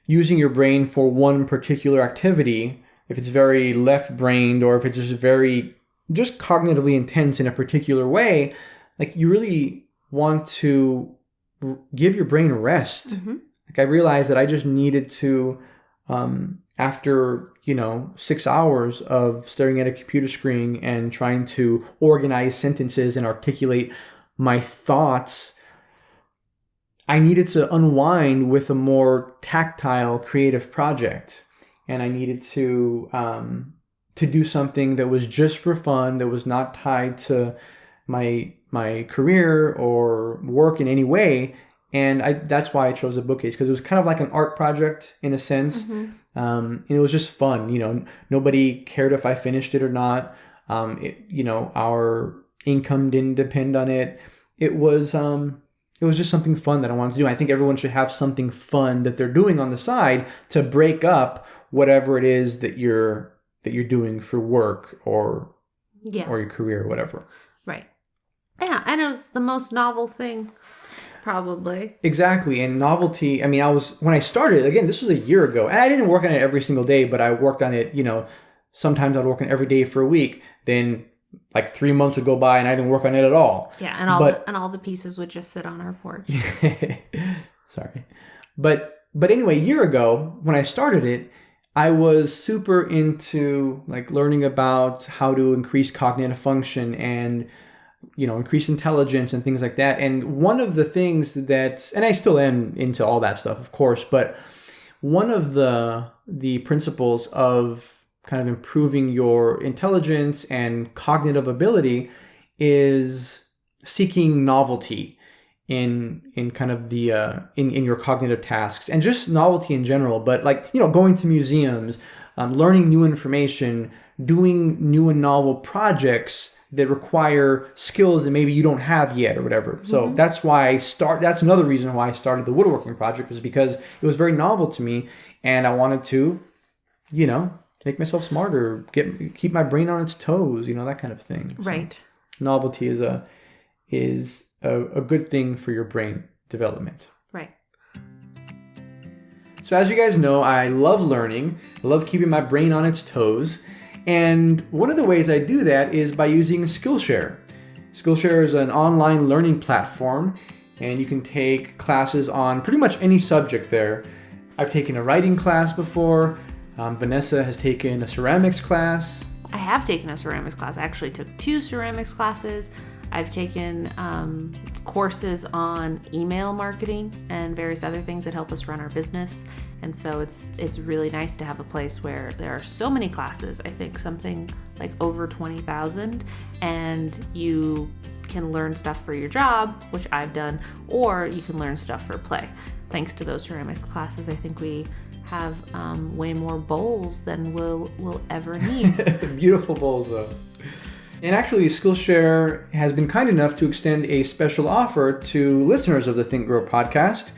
using your brain for one particular activity, if it's very left-brained or if it's just cognitively intense in a particular way, like you really want to give your brain a rest. Like I realized that I just needed to, after 6 hours of staring at a computer screen and trying to organize sentences and articulate my thoughts, I needed to unwind with a more tactile, creative project. And I needed to do something that was just for fun, that was not tied to my career or work in any way. And that's why I chose a bookcase, because it was kind of like an art project in a sense. And it was just fun. Nobody cared if I finished it or not. Our income didn't depend on it. It was just something fun that I wanted to do. I think everyone should have something fun that they're doing on the side to break up whatever it is that you're doing for work or your career or whatever. Right. Yeah, and it was the most novel thing, probably. Exactly. And novelty, when I started, again, this was a year ago, and I didn't work on it every single day, but I worked on it, sometimes I'd work on it every day for a week. Then like 3 months would go by and I didn't work on it at all. Yeah, and all the pieces would just sit on our porch. Sorry. But anyway, a year ago when I started it, I was super into like learning about how to increase cognitive function and increase intelligence and things like that. And one of the things that, and I still am into all that stuff, of course, but one of the principles of kind of improving your intelligence and cognitive ability is seeking novelty in kind of the in your cognitive tasks, and just novelty in general. But like going to museums, learning new information, doing new and novel projects that require skills that maybe you don't have yet or whatever. So that's why that's another reason why I started the woodworking project, was because it was very novel to me and I wanted to, make myself smarter, keep my brain on its toes, that kind of thing. Right. So novelty is a good thing for your brain development. Right. So as you guys know, I love learning. I love keeping my brain on its toes. And one of the ways I do that is by using Skillshare. Skillshare is an online learning platform, and you can take classes on pretty much any subject there. I've taken a writing class before. Vanessa has taken a ceramics class. I have taken a ceramics class. I actually took 2 ceramics classes. I've taken courses on email marketing and various other things that help us run our business. And so it's really nice to have a place where there are so many classes. I think something like over 20,000, and you can learn stuff for your job, which I've done, or you can learn stuff for play. Thanks to those ceramic classes, I think we have way more bowls than we'll ever need. Beautiful bowls, though. And actually, Skillshare has been kind enough to extend a special offer to listeners of the Think Grow podcast.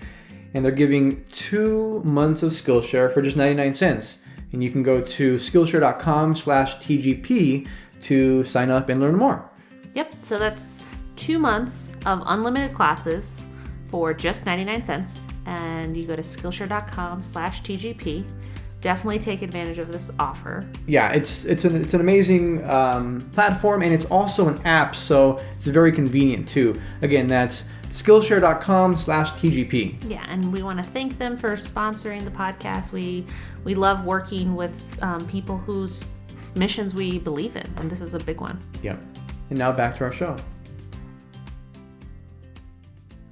And they're giving 2 months of Skillshare for just 99 cents. And you can go to Skillshare.com/TGP to sign up and learn more. Yep, so that's 2 months of unlimited classes for just 99 cents. And you go to Skillshare.com/TGP. Definitely take advantage of this offer. Yeah, it's an amazing platform, and it's also an app, so it's very convenient too. Again, that's Skillshare.com/TGP. Yeah, and we want to thank them for sponsoring the podcast. We love working with people whose missions we believe in, and this is a big one. Yeah. And now back to our show.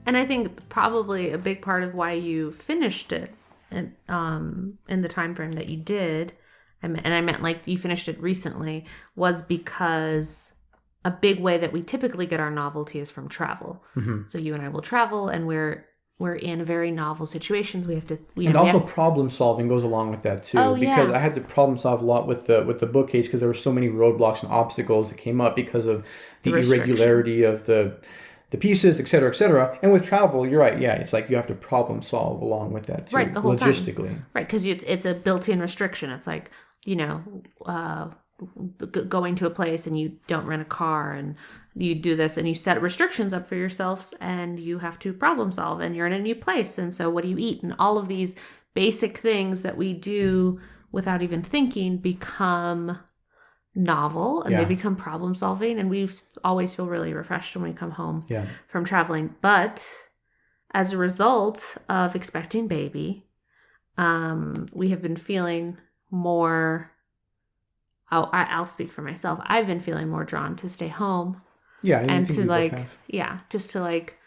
And I think probably a big part of why you finished it in the time frame that you did, and I meant like you finished it recently, was because a big way that we typically get our novelty is from travel. Mm-hmm. So you and I will travel, and we're in very novel situations. Problem solving goes along with that too. Oh, because yeah. I had to problem solve a lot with the bookcase, because there were so many roadblocks and obstacles that came up because of the irregularity of the to pieces, et cetera, et cetera. And with travel, you're right. Yeah, it's like you have to problem solve along with that too, Right, the whole time. logistically. Right, because it's a built-in restriction. It's like, going to a place and you don't rent a car and you do this and you set restrictions up for yourselves and you have to problem solve and you're in a new place. And so what do you eat? And all of these basic things that we do without even thinking become novel and they become problem solving. And we always feel really refreshed when we come home from traveling. But as a result of expecting baby, we have been feeling more... I'll speak for myself. I've been feeling more drawn to stay home. Yeah, and to like, just to like,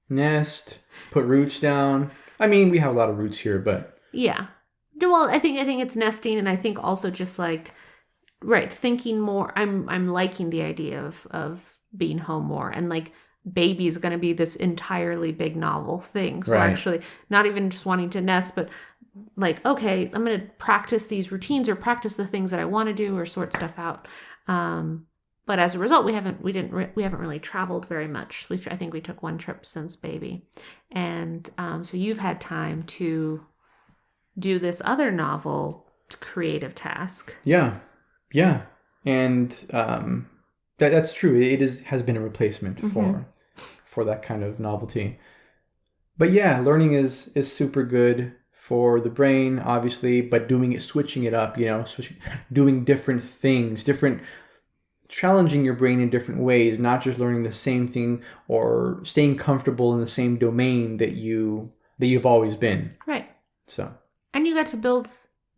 nest, put roots down. I mean, we have a lot of roots here, but yeah. Well, I think it's nesting, and I think also just like, right, thinking more. I'm liking the idea of being home more, and like, baby is going to be this entirely big novel thing. So actually, not even just wanting to nest, but like, okay, I'm going to practice these routines or practice the things that I want to do or sort stuff out. But as a result, we haven't really traveled very much. I think we took one trip since baby. And so you've had time to do this other novel creative task. Yeah. And that's true. It has been a replacement for that kind of novelty. But yeah, learning is super good for the brain, obviously, but switching it up, doing different things, challenging your brain in different ways, not just learning the same thing or staying comfortable in the same domain that you've always been. Right. So. And you got to build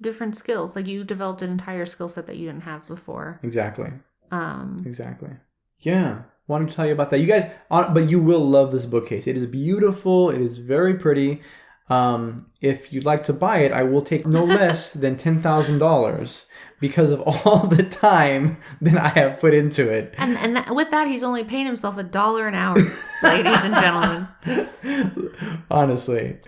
different skills. Like you developed an entire skill set that you didn't have before. Exactly. Exactly. Yeah. Wanted to tell you about that. You guys, but you will love this bookcase. It is beautiful. It is very pretty. If you'd like to buy it, I will take no less than $10,000 because of all the time that I have put into it. And with that, he's only paying himself $1 an hour, ladies and gentlemen. Honestly.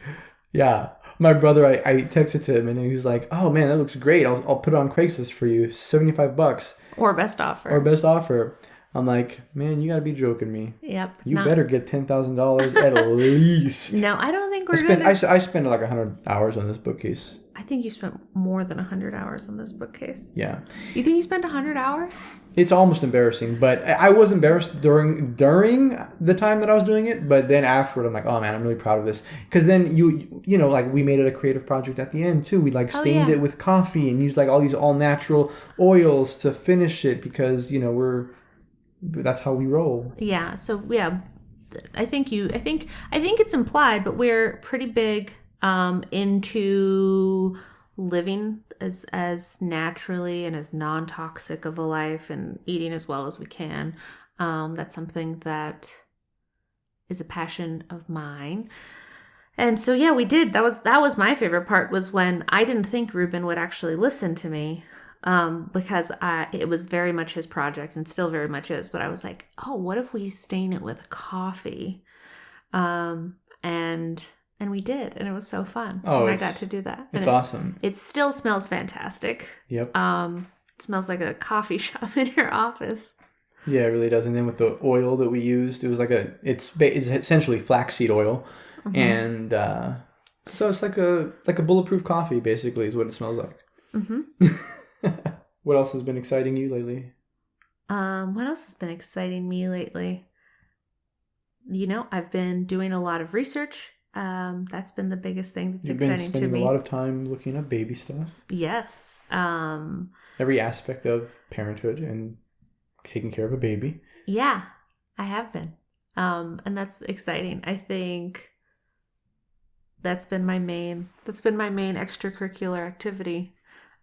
Yeah. My brother, I texted to him and he was like, "Oh man, that looks great. I'll put it on Craigslist for you. $75. Or best offer. I'm like, man, you gotta be joking me. Yep. You better get $10,000 at least. No, I don't think I spent like 100 hours on this bookcase. I think you spent more than 100 hours on this bookcase. Yeah. You think you spent 100 hours? It's almost embarrassing, but I was embarrassed during the time that I was doing it, but then afterward, I'm like, oh man, I'm really proud of this. Because then like we made it a creative project at the end too. We like stained it with coffee and used like all these all natural oils to finish it because that's how we roll. Yeah. So yeah, I think it's implied, but we're pretty big into living as naturally and as non-toxic of a life and eating as well as we can. That's something that is a passion of mine. And so yeah, we did. That was my favorite part, was when I didn't think Ruben would actually listen to me. Because it was very much his project and still very much is, but I was like, oh, what if we stain it with coffee? And we did, and it was so fun. Oh, and I got to do that. It's awesome. It still smells fantastic. Yep. It smells like a coffee shop in your office. Yeah, it really does. And then with the oil that we used, it was like it's essentially flaxseed oil. And so it's like a bulletproof coffee, basically, is what it smells like. What else has been exciting you lately? What else has been exciting me lately? I've been doing a lot of research. That's been the biggest thing that's exciting to me. You've been spending a lot of time looking at baby stuff. Yes. Every aspect of parenthood and taking care of a baby. Yeah, I have been. And that's exciting. I think that's been my main extracurricular activity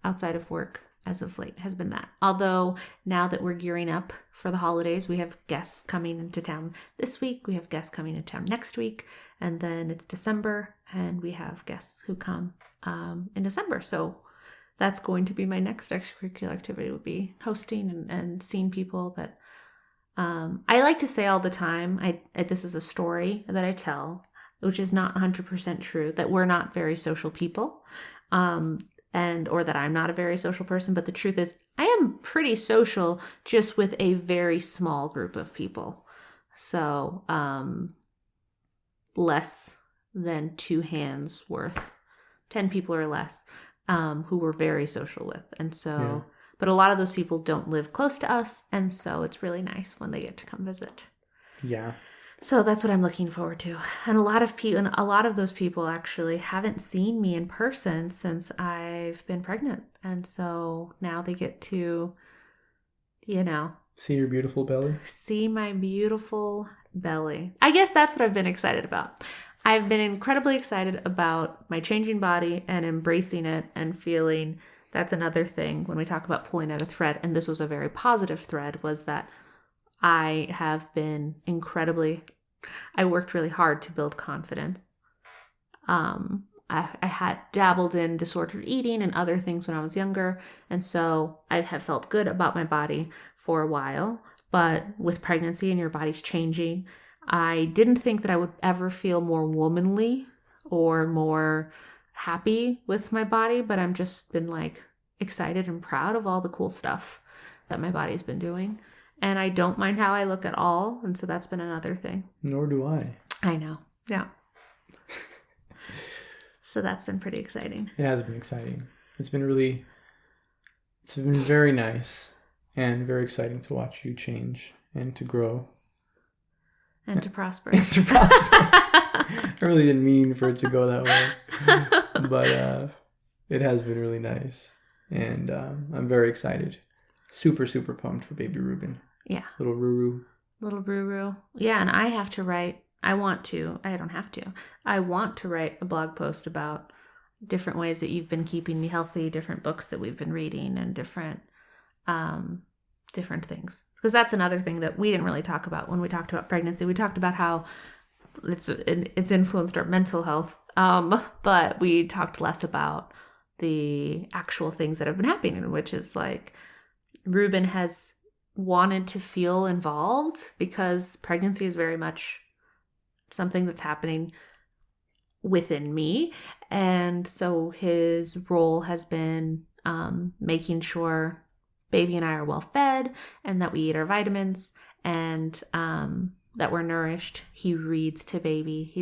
outside of work as of late, has been that. Although now that we're gearing up for the holidays, we have guests coming into town this week. We have guests coming into town next week. And then it's December and we have guests who come in December. So that's going to be my next extracurricular activity, would be hosting and seeing people that I like to say all the time. This is a story that I tell, which is not 100% true, that we're not very social people. Or that I'm not a very social person, but the truth is I am pretty social, just with a very small group of people. So, less than 2 hands worth, 10 people or less, who we're very social with. And so, but a lot of those people don't live close to us. And so it's really nice when they get to come visit. Yeah. So that's what I'm looking forward to. And a lot of those people actually haven't seen me in person since I've been pregnant. And so now they get to, See your beautiful belly? see my beautiful belly. I guess that's what I've been excited about. I've been incredibly excited about my changing body and embracing it and feeling that's another thing when we talk about pulling at a thread. And this was a very positive thread, was that I have been I worked really hard to build confidence. I had dabbled in disordered eating and other things when I was younger. And so I have felt good about my body for a while. But with pregnancy and your body's changing, I didn't think that I would ever feel more womanly or more happy with my body. But I'm just been excited and proud of all the cool stuff that my body's been doing. And I don't mind how I look at all. And so that's been another thing. Nor do I. I know. Yeah. So that's been pretty exciting. It has been exciting. It's been very nice and very exciting to watch you change and to grow. And to prosper. I really didn't mean for it to go that way. But it has been really nice. And I'm very excited. Super, super pumped for baby Ruben. Yeah. Little Ruru. Little Ruru. Yeah, and I want to write a blog post about different ways that you've been keeping me healthy, different books that we've been reading, and different things. Because that's another thing that we didn't really talk about when we talked about pregnancy. We talked about how it's influenced our mental health, but we talked less about the actual things that have been happening, which is Ruben has wanted to feel involved because pregnancy is very much something that's happening within me. And so his role has been making sure baby and I are well fed and that we eat our vitamins and that we're nourished. He reads to baby.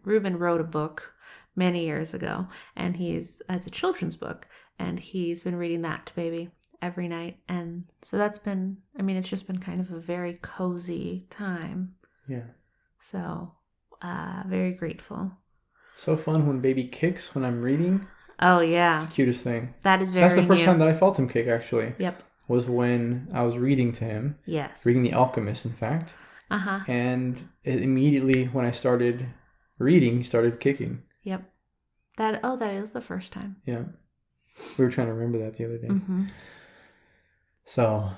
Ruben wrote a book many years ago, and it's a children's book, and he's been reading that to baby every night. And so that's been, it's just been kind of a very cozy time. Yeah. So, very grateful. So fun when baby kicks when I'm reading. Oh, yeah. It's the cutest thing. That's the first time that I felt him kick, actually. Yep. Was when I was reading to him. Yes. Reading The Alchemist, in fact. Uh-huh. And immediately when I started reading, he started kicking. Yep. That is the first time. Yeah. We were trying to remember that the other day. Mm-hmm. So,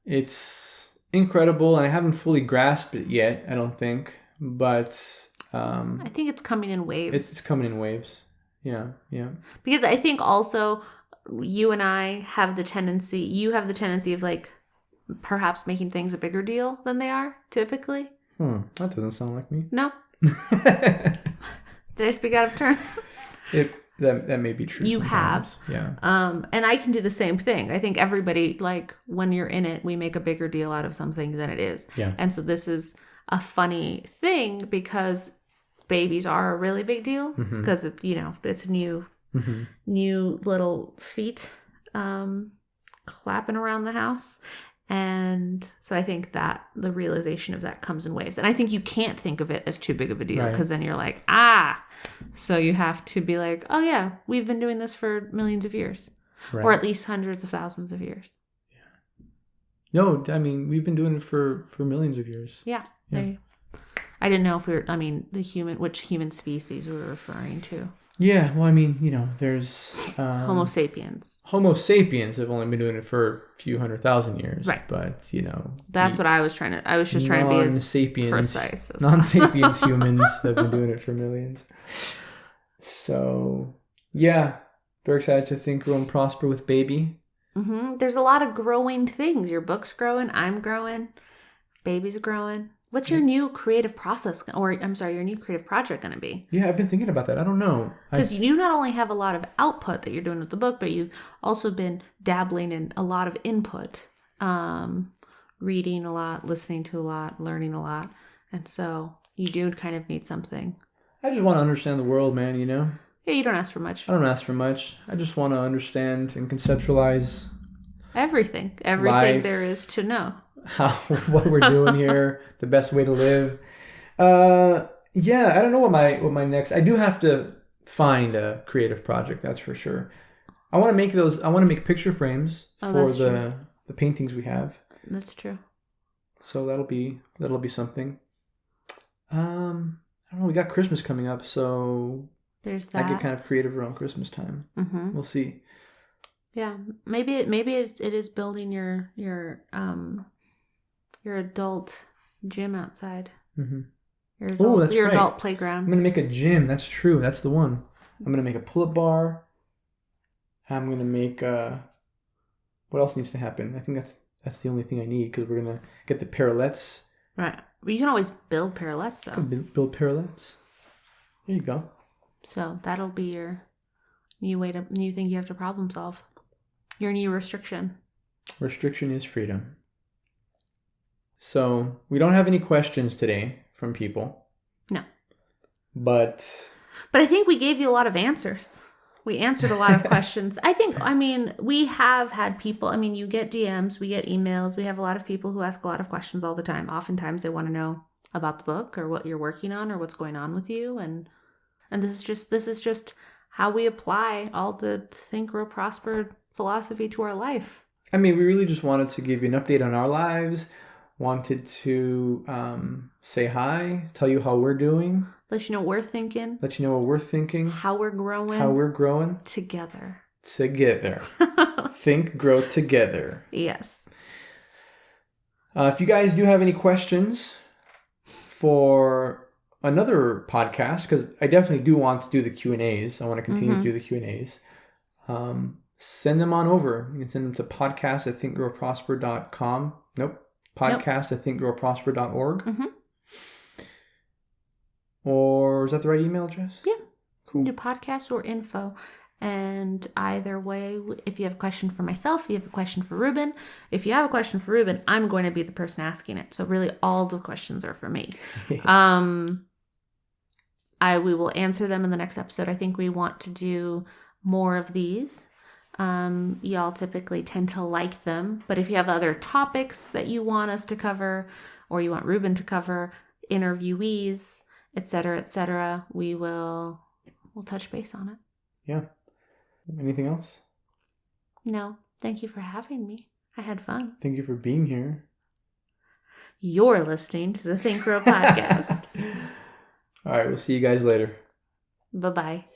it's incredible, and I haven't fully grasped it yet, I don't think. But I think it's coming in waves. It's coming in waves. Yeah, yeah. Because I think also you and I have the tendency of perhaps making things a bigger deal than they are typically. That doesn't sound like me. No. Did I speak out of turn? That may be true. You sometimes. have. Yeah. And I can do the same thing. I think everybody, when you're in it, we make a bigger deal out of something than it is. Yeah. And so this is a funny thing because babies are a really big deal because it's new little feet clapping around the house. And so I think that the realization of that comes in waves. And I think you can't think of it as too big of a deal because then you're like, so you have to be like, oh yeah, we've been doing this for millions of years or at least hundreds of thousands of years. Yeah. No, we've been doing it for millions of years. Yeah. I didn't know if which human species we were referring to. Yeah, well, there's... Homo sapiens. Homo sapiens have only been doing it for a few 100,000 years. Right. But, That's what I was trying to... I was just trying to be as precise as non-sapiens humans have been doing it for millions. So, yeah. Very excited to think, grow, and prosper with baby. Mm-hmm. There's a lot of growing things. Your book's growing. I'm growing. Baby's growing. What's your new creative process, your new creative project going to be? Yeah, I've been thinking about that. I don't know. Because you not only have a lot of output that you're doing with the book, but you've also been dabbling in a lot of input, reading a lot, listening to a lot, learning a lot. And so you do kind of need something. I just want to understand the world, man, you know? Yeah, you don't ask for much. I don't ask for much. I just want to understand and conceptualize Everything life. There is to know. What we're doing here, the best way to live. Yeah, I don't know what my next. I do have to find a creative project, that's for sure. I want to make those. I want to make picture frames for the paintings we have. That's true. So that'll be something. I don't know. We got Christmas coming up, so there's that. I get kind of creative around Christmas time. Mm-hmm. We'll see. Yeah, maybe it is building your adult gym outside. Mm-hmm. Your adult playground. I'm gonna make a gym. That's true. That's the one. I'm gonna make a pull-up bar. I'm gonna make. What else needs to happen? I think that's the only thing I need because we're gonna get the parallettes. Right. Well, you can always build parallettes though. Build parallettes. There you go. So that'll be your new thing you have to problem solve. Your new restriction. Restriction is freedom. So we don't have any questions today from people. No. But I think we gave you a lot of answers. We answered a lot of questions. We have had people, you get DMs, we get emails. We have a lot of people who ask a lot of questions all the time. Oftentimes they want to know about the book or what you're working on or what's going on with you. And this is just how we apply all the Think, Grow, Prosper philosophy to our life. We really just wanted to give you an update on our lives. Wanted to say hi, tell you how we're doing. Let you know what we're thinking. Let you know what we're thinking. How we're growing. Together. Think, grow together. Yes. If you guys do have any questions for another podcast, because I definitely do want to do the Q&As. I want to continue to do the Q&As. Send them on over. You can send them to podcast@thinkgrowprosper.com. Nope. podcast@thinkgrowprosper.org. Mm-hmm. Or is that the right email address? Yeah. Cool. Do podcast or info. And either way, if you have a question for myself, if you have a question for Ruben, if you have a question for Ruben, I'm going to be the person asking it. So really all the questions are for me. We will answer them in the next episode. I think we want to do more of these. Y'all typically tend to like them, but if you have other topics that you want us to cover or you want Ruben to cover, interviewees, etc., we'll touch base on it. Yeah. Anything else? No. Thank you for having me. I had fun. Thank you for being here. You're listening to the Think Grow podcast. All right, we'll see you guys later. Bye-bye.